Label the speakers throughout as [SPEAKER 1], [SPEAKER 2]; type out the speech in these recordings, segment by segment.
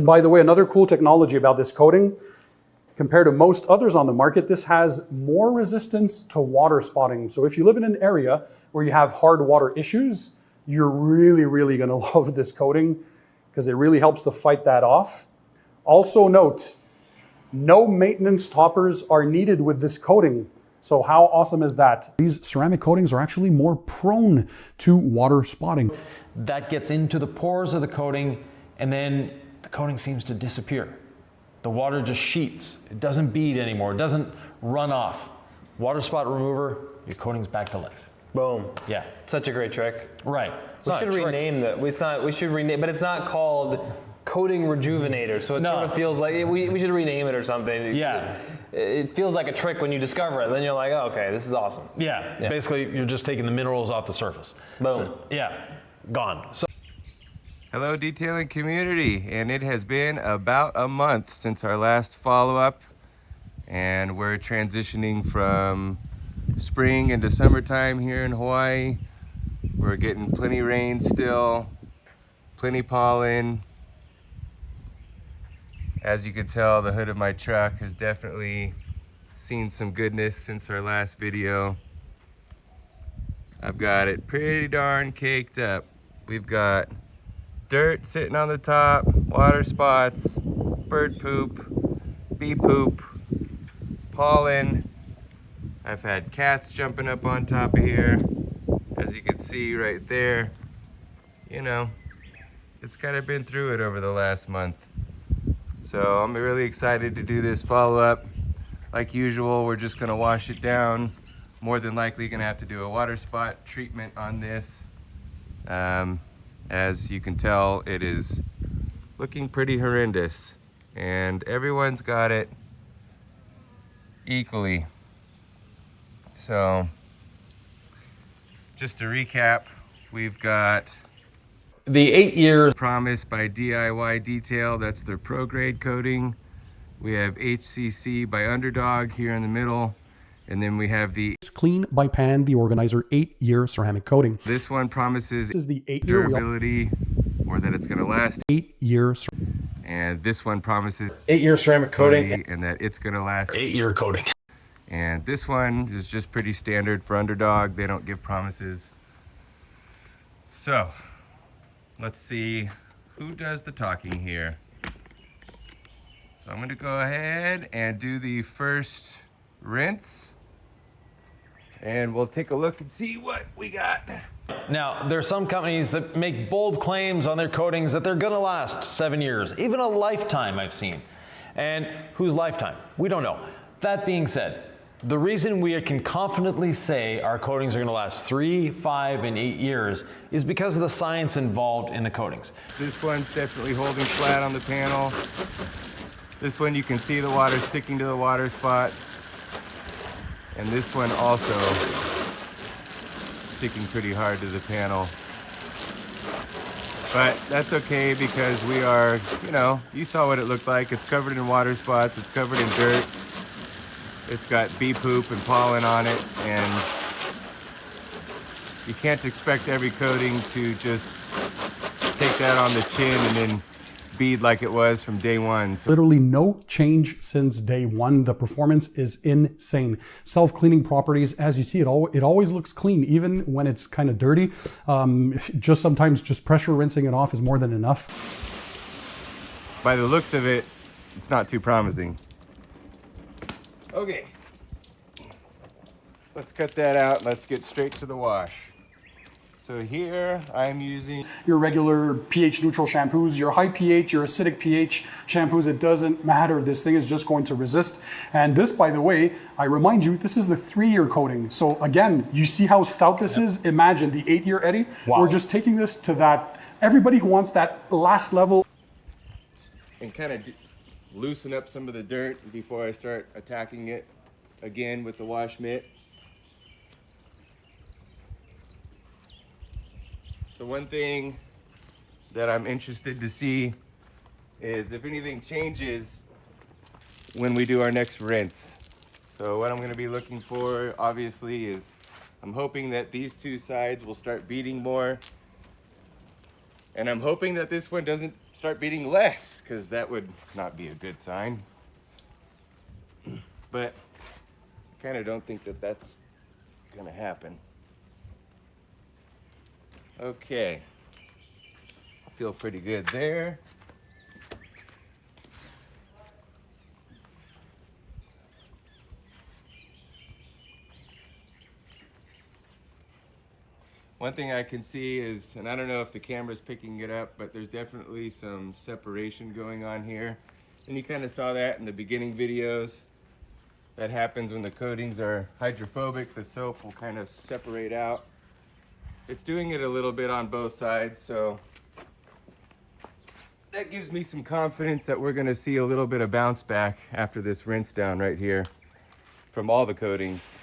[SPEAKER 1] By the way, another cool technology about this coating, compared to most others on the market, this has more resistance to water spotting. So if you live in an area where you have hard water issues, you're really gonna love this coating because it really helps to fight that off. Also note, no maintenance toppers are needed with this coating. So how awesome is that? These ceramic coatings are actually more prone to water spotting.
[SPEAKER 2] That gets into the pores of the coating, and then the coating seems to disappear. The water just sheets. It doesn't bead anymore. It doesn't run off. Water spot remover, your coating's back to life.
[SPEAKER 3] Boom.
[SPEAKER 2] Yeah.
[SPEAKER 3] Such a great trick.
[SPEAKER 2] Right.
[SPEAKER 3] We should rename that. We should rename, but it's not called coating rejuvenator, so it sort of feels like we should rename it or something.
[SPEAKER 2] Yeah.
[SPEAKER 3] It feels like a trick when you discover it. Then you're like, oh, okay, this is awesome.
[SPEAKER 2] Yeah. Basically, you're just taking the minerals off the surface.
[SPEAKER 3] Boom.
[SPEAKER 2] So, yeah. Gone. So.
[SPEAKER 4] Hello, detailing community, and it has been about a month since our last follow-up, and we're transitioning from spring into summertime here in Hawaii. We're getting plenty rain still, plenty pollen. As you can tell, the hood of my truck has definitely seen some goodness since our last video. I've got it pretty darn caked up. We've got dirt sitting on the top, water spots, bird poop, bee poop, pollen. I've had cats jumping up on top of here. As you can see right there, you know, it's kind of been through it over the last month. So I'm really excited to do this follow-up. Like usual, we're just gonna wash it down. More than likely gonna have to do a water spot treatment on this. As you can tell, it is looking pretty horrendous, and everyone's got it equally. So just to recap, we've got
[SPEAKER 2] The 8 years
[SPEAKER 4] Promise by DIY Detail, that's their pro grade coating. We have HCC by Undrdog here in the middle, and then we have the
[SPEAKER 1] Clean by Pan, the Organizer 8-year ceramic coating.
[SPEAKER 4] this one promises
[SPEAKER 1] This is the 8-year
[SPEAKER 4] durability, or that it's gonna last
[SPEAKER 1] 8-year.
[SPEAKER 4] and this one promises
[SPEAKER 3] 8-year ceramic coating.
[SPEAKER 4] and that it's gonna last
[SPEAKER 2] 8-year coating.
[SPEAKER 4] And this one is just pretty standard for Undrdog. They don't give promises. So let's see who does the talking here. So I'm gonna go ahead and do the first rinse, and we'll take a look and see what we got.
[SPEAKER 2] Now, there are some companies that make bold claims on their coatings that they're gonna last 7 years, even a lifetime I've seen. And whose lifetime? We don't know. That being said, the reason we can confidently say our coatings are gonna last 3, 5, and 8 years is because of the science involved in the coatings.
[SPEAKER 4] This one's definitely holding flat on the panel. This one you can see the water sticking to the water spots. And this one also sticking pretty hard to the panel. But that's okay because we are, you know, you saw what it looked like. It's covered in water spots, it's covered in dirt. It's got bee poop and pollen on it, and you can't expect every coating to just take that on the chin and then bead like it was from day one. So
[SPEAKER 1] Literally no change since day one. The performance is insane. Self-cleaning properties, as you see, it always looks clean, even when it's kind of dirty. Just sometimes just pressure rinsing it off is more than enough.
[SPEAKER 4] by the looks of it, it's not too promising. Okay, let's cut that out. Let's get straight to the wash. So here I'm using
[SPEAKER 1] Your regular pH neutral shampoos, your high pH, your acidic pH shampoos, it doesn't matter. This thing is just going to resist. And this, by the way, I remind you, this is the 3-year coating. So again, you see how stout this is? Imagine the 8-year Eddie.
[SPEAKER 2] Wow.
[SPEAKER 1] We're just taking this to that, everybody who wants that last level.
[SPEAKER 4] and kind of loosen up some of the dirt before I start attacking it again with the wash mitt. So one thing that I'm interested to see is if anything changes when we do our next rinse. So what I'm going to be looking for, obviously, is I'm hoping that these two sides will start beading more. And I'm hoping that this one doesn't start beating less, because that would not be a good sign. But I kind of don't think that that's gonna happen. Okay, I feel pretty good there. One thing I can see is, and I don't know if the camera's picking it up, but there's definitely some separation going on here. And you kind of saw that in the beginning videos. That happens when the coatings are hydrophobic. The soap will kind of separate out. It's doing it a little bit on both sides, so that gives me some confidence that we're gonna see a little bit of bounce back after this rinse down right here from all the coatings.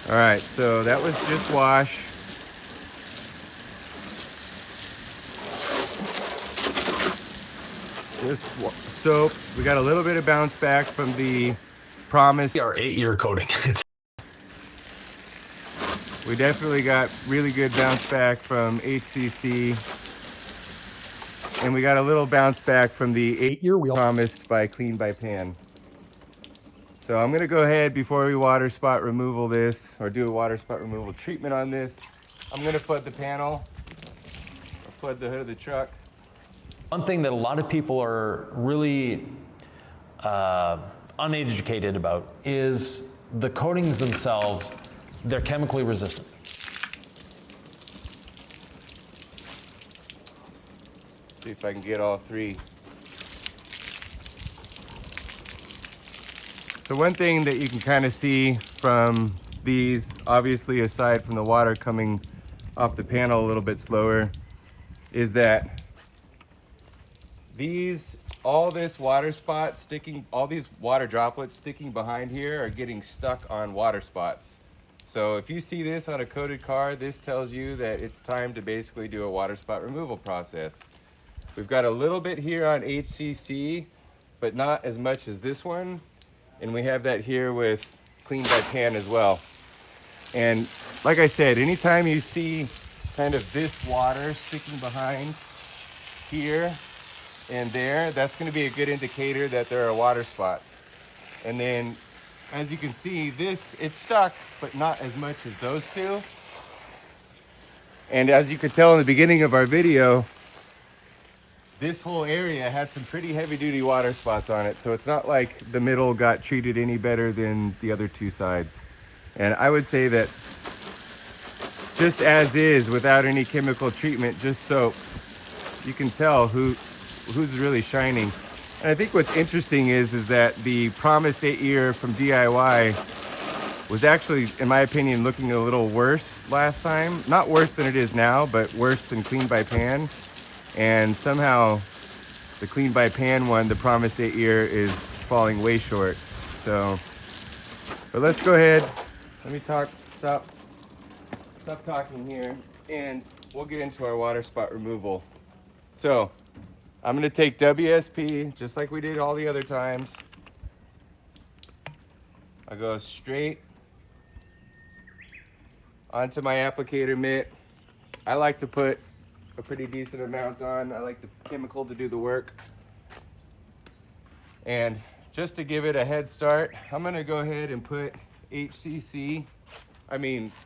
[SPEAKER 4] All right, so that was just wash. Just soap. We got a little bit of bounce back from the Promise.
[SPEAKER 5] Our 8-year coating.
[SPEAKER 4] We definitely got really good bounce back from HCC. And we got a little bounce back from the 8-year wheel promised by Clean by Pan. So I'm gonna go ahead before we water spot removal this, or do a water spot removal treatment on this. I'm gonna flood the panel, or flood the hood of the truck.
[SPEAKER 2] One thing that a lot of people are really uneducated about is the coatings themselves. They're chemically resistant.
[SPEAKER 4] See if I can get all three. So one thing that you can kind of see from these, obviously aside from the water coming off the panel a little bit slower, is that all this water spot sticking, all these water droplets sticking behind here are getting stuck on water spots. So if you see this on a coated car, this tells you that it's time to basically do a water spot removal process. We've got a little bit here on HCC, but not as much as this one. And we have that here with Clean by Pan as well. And like I said, anytime you see kind of this water sticking behind here and there, that's going to be a good indicator that there are water spots. And then as you can see, it's stuck, but not as much as those two. And as you could tell in the beginning of our video, this whole area had some pretty heavy duty water spots on it. So it's not like the middle got treated any better than the other two sides. And I would say that just as is, without any chemical treatment, just soap, you can tell who's really shining. And I think what's interesting is that the promised 8-year from DIY was actually, in my opinion, looking a little worse last time. Not worse than it is now, but worse than Clean by Pan. And somehow the Clean by Pan one, the promised 8-year, is falling way short. So, but let's go ahead. Let me stop talking here, and we'll get into our water spot removal. So I'm gonna take WSP, just like we did all the other times. I go straight onto my applicator mitt. I like to put a pretty decent amount on. I like the chemical to do the work. And just to give it a head start, I'm gonna go ahead and put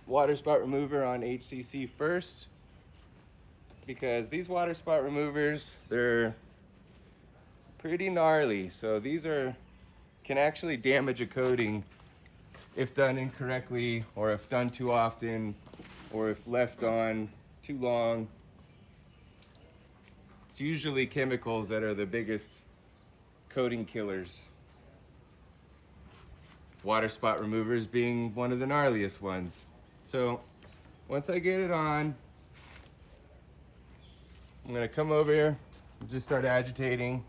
[SPEAKER 4] water spot remover on HCC first, because these water spot removers, they're pretty gnarly. So these can actually damage a coating if done incorrectly, or if done too often, or if left on too long. It's usually chemicals that are the biggest coating killers. Water spot removers being one of the gnarliest ones. So once I get it on, I'm gonna come over here and just start agitating.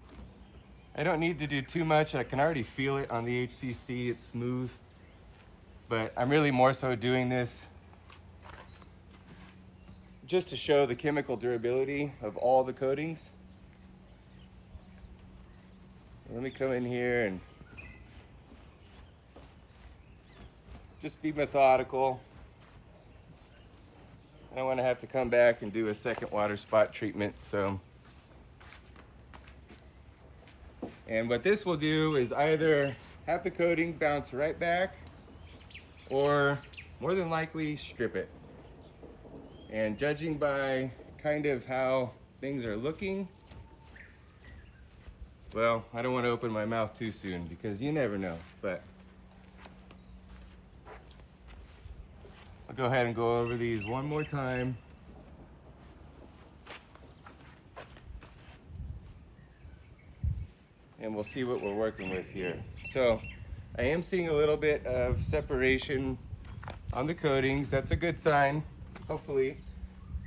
[SPEAKER 4] I don't need to do too much. I can already feel it on the HCC, it's smooth. But I'm really more so doing this just to show the chemical durability of all the coatings. Let me come in here and just be methodical. I don't want to have to come back and do a second water spot treatment. And what this will do is either have the coating bounce right back or more than likely strip it. And judging by kind of how things are looking, well, I don't want to open my mouth too soon because you never know, but I'll go ahead and go over these one more time. And we'll see what we're working with here. So I am seeing a little bit of separation on the coatings. That's a good sign. Hopefully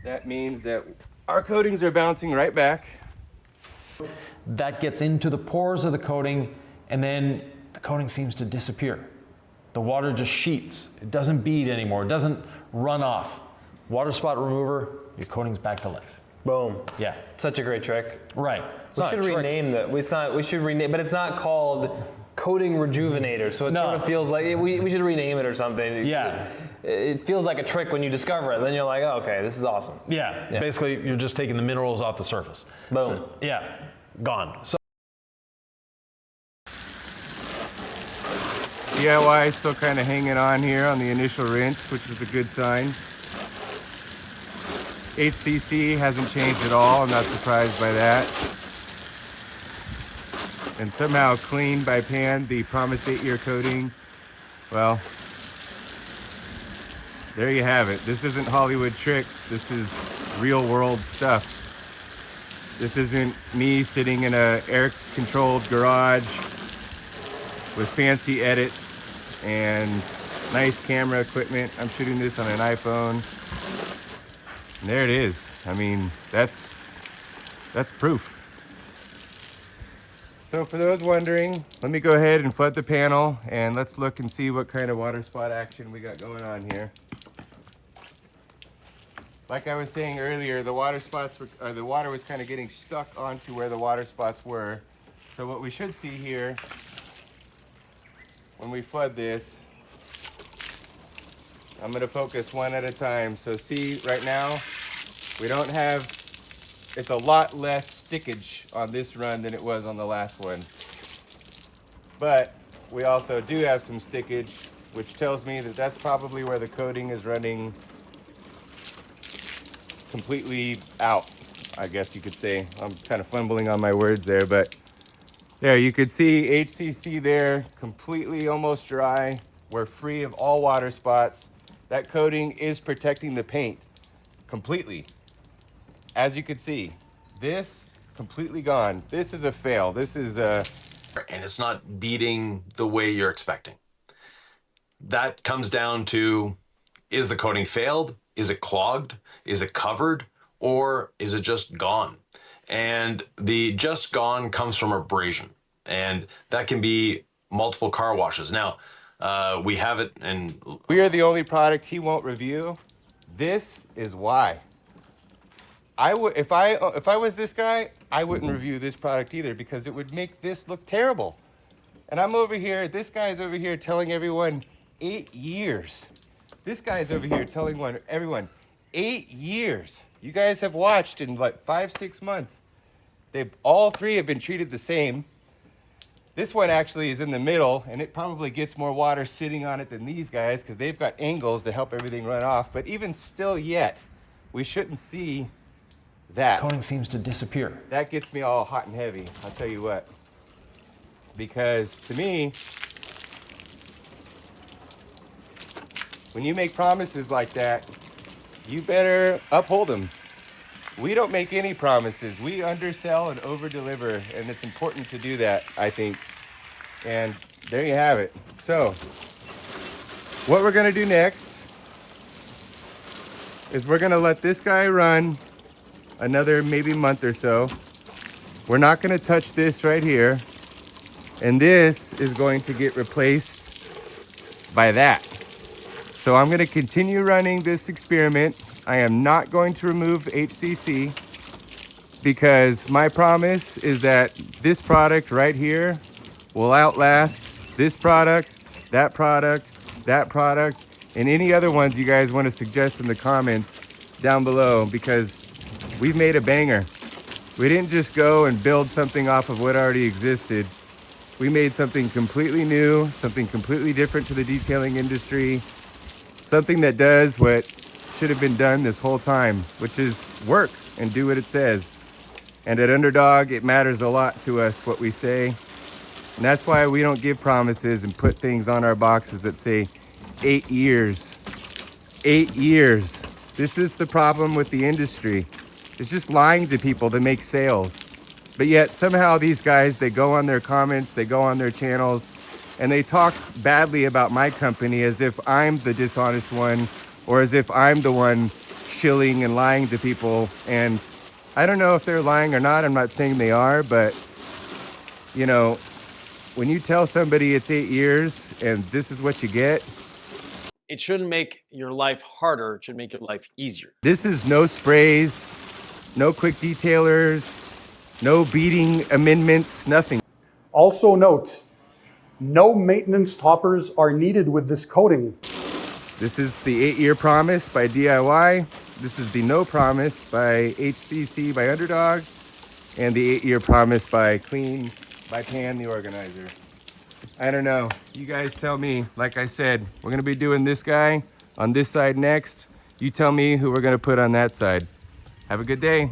[SPEAKER 4] that means that our coatings are bouncing right back.
[SPEAKER 2] That gets into the pores of the coating, and then the coating seems to disappear. The water just sheets. It doesn't bead anymore. It doesn't run off. Water spot remover, your coating's back to life.
[SPEAKER 3] Boom.
[SPEAKER 2] Yeah.
[SPEAKER 3] Such a great trick.
[SPEAKER 2] Right.
[SPEAKER 3] We should rename that. We should rename, but it's not called coating rejuvenator, so it sort of feels like we should rename it or something.
[SPEAKER 2] Yeah.
[SPEAKER 3] It feels like a trick when you discover it. Then you're like, oh, okay, this is awesome.
[SPEAKER 2] Yeah. Basically, you're just taking the minerals off the surface.
[SPEAKER 3] Boom.
[SPEAKER 2] So, yeah. Gone. So
[SPEAKER 4] DIY is still kind of hanging on here on the initial rinse, which is a good sign. HCC hasn't changed at all. I'm not surprised by that. And somehow cleaned by pan the promised 8-year coating. Well, there you have it. This isn't Hollywood tricks. This is real world stuff. This isn't me sitting in a air-controlled garage with fancy edits and nice camera equipment. I'm shooting this on an iPhone. And there it is. I mean, that's proof. So for those wondering, let me go ahead and flood the panel and let's look and see what kind of water spot action we got going on here. Like I was saying earlier, the water spots the water was kind of getting stuck onto where the water spots were. So what we should see here when we flood this, I'm gonna focus one at a time. So see, right now, we don't have, it's a lot less stickage on this run than it was on the last one. But we also do have some stickage, which tells me that that's probably where the coating is running completely out, I guess you could say. I'm kind of fumbling on my words there, but there you could see HCC there, completely almost dry. We're free of all water spots. That coating is protecting the paint completely. As you could see, this completely gone. This is a fail. This is a...
[SPEAKER 5] And it's not beading the way you're expecting. That comes down to, is the coating failed? Is it clogged? Is it covered? Or is it just gone? And the just gone comes from abrasion. And that can be multiple car washes. Now, we have it, and
[SPEAKER 4] we are the only product he won't review. This is why. If I was this guy, I wouldn't review this product either because it would make this look terrible. And I'm over here, this guy's over here telling everyone 8 years. This guy's over here telling everyone 8 years. You guys have watched in like 5-6 months. All three have been treated the same. This one actually is in the middle, and it probably gets more water sitting on it than these guys because they've got angles to help everything run off. But even still yet, we shouldn't see that.
[SPEAKER 2] coating seems to disappear.
[SPEAKER 4] That gets me all hot and heavy, I'll tell you what. Because to me, when you make promises like that, you better uphold them. We don't make any promises. We undersell and overdeliver, and it's important to do that, I think. And there you have it. So, what we're gonna do next is we're gonna let this guy run another maybe month or so. We're not gonna touch this right here. And this is going to get replaced by that. So I'm gonna continue running this experiment I am not going to remove HCC because my promise is that this product right here will outlast this product, that product, that product, and any other ones you guys want to suggest in the comments down below, because we've made a banger. We didn't just go and build something off of what already existed. We made something completely new, something completely different to the detailing industry, something that does what should have been done this whole time, which is work and do what it says. And at Undrdog, it matters a lot to us what we say. And that's why we don't give promises and put things on our boxes that say 8 years. 8 years. This is the problem with the industry. It's just lying to people to make sales. But yet somehow these guys, they go on their comments, they go on their channels, and they talk badly about my company as if I'm the dishonest one, or as if I'm the one shilling and lying to people. And I don't know if they're lying or not. I'm not saying they are, but you know, when you tell somebody it's 8 years and this is what you get,
[SPEAKER 2] It shouldn't make your life harder. It should make your life easier.
[SPEAKER 4] this is no sprays, no quick detailers, no beating amendments, nothing.
[SPEAKER 1] Also note, no maintenance toppers are needed with this coating.
[SPEAKER 4] This is the 8-year promise by DIY. This is the no promise by HCC by Undrdog, and the 8-year promise by Clean by Pan the organizer. I don't know. You guys tell me. Like I said, we're gonna be doing this guy on this side next. You tell me who we're gonna put on that side. Have a good day.